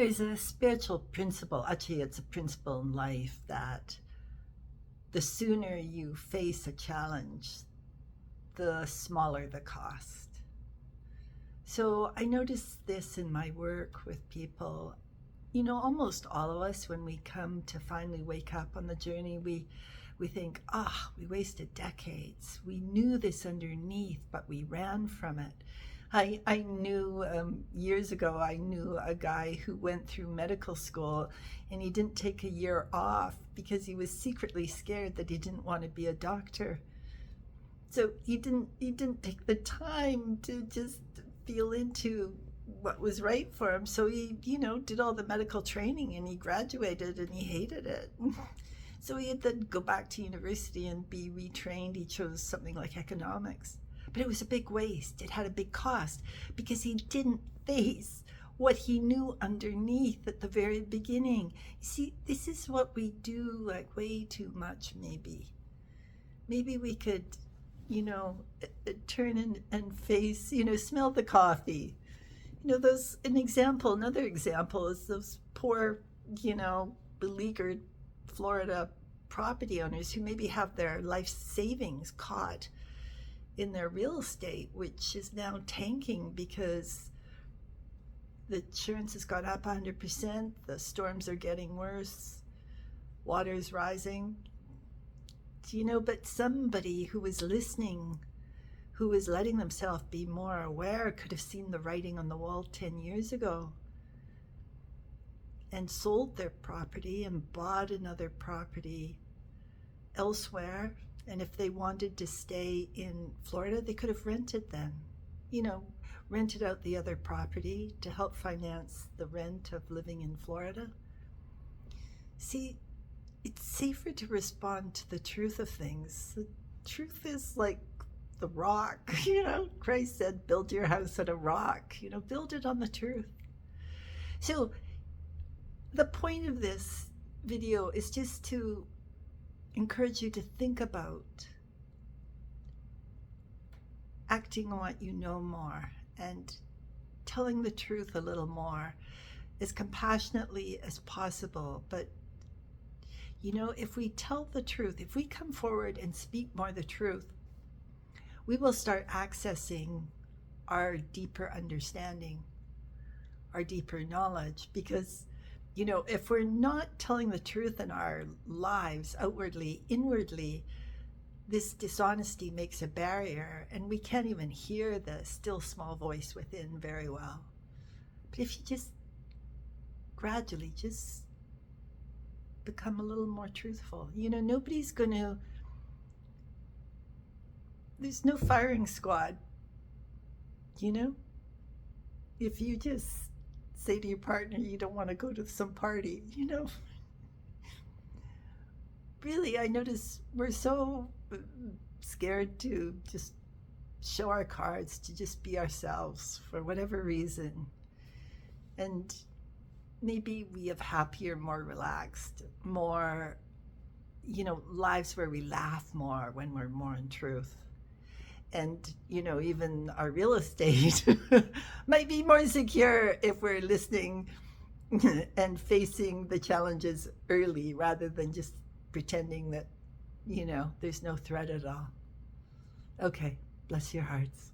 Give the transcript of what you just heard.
There's a spiritual principle, actually, it's a principle in life that the sooner you face a challenge, the smaller the cost. So I notice this in my work with people. Almost all of us, when we come to finally wake up on the journey, we think, we wasted decades. We knew this underneath, but we ran from it. I knew years ago, I knew a guy who went through medical school and he didn't take a year off because he was secretly scared that he didn't want to be a doctor. So he didn't take the time to just feel into what was right for him. So he, did all the medical training and he graduated and he hated it. So he had to go back to university and be retrained. He chose something like economics. But it was a big waste. It had a big cost because he didn't face what he knew underneath at the very beginning. You see, this is what we do like way too much, maybe. Maybe we could, turn and face, smell the coffee. Another example is those poor, beleaguered Florida property owners who maybe have their life savings caught in their real estate, which is now tanking because the insurance has gone up 100%, the storms are getting worse, water's rising. But somebody who was listening, who was letting themselves be more aware, could have seen the writing on the wall 10 years ago and sold their property and bought another property elsewhere. And if they wanted to stay in Florida, they could have rented then, rented out the other property to help finance the rent of living in Florida. See, it's safer to respond to the truth of things. The truth is like the rock, Christ said, build your house on a rock, build it on the truth. So the point of this video is just to encourage you to think about acting on what you know more and telling the truth a little more as compassionately as possible. But if we tell the truth, if we come forward and speak more the truth, we will start accessing our deeper understanding, our deeper knowledge. Because if we're not telling the truth in our lives, outwardly, inwardly, this dishonesty makes a barrier and we can't even hear the still small voice within very well. But if you just gradually just become a little more truthful, nobody's going to, there's no firing squad, if you just say to your partner you don't want to go to some party, really, I notice we're so scared to just show our cards, to just be ourselves for whatever reason. And maybe we have happier, more relaxed, more, lives where we laugh more when we're more in truth. And, even our real estate might be more secure if we're listening and facing the challenges early rather than just pretending that, there's no threat at all. Okay, bless your hearts.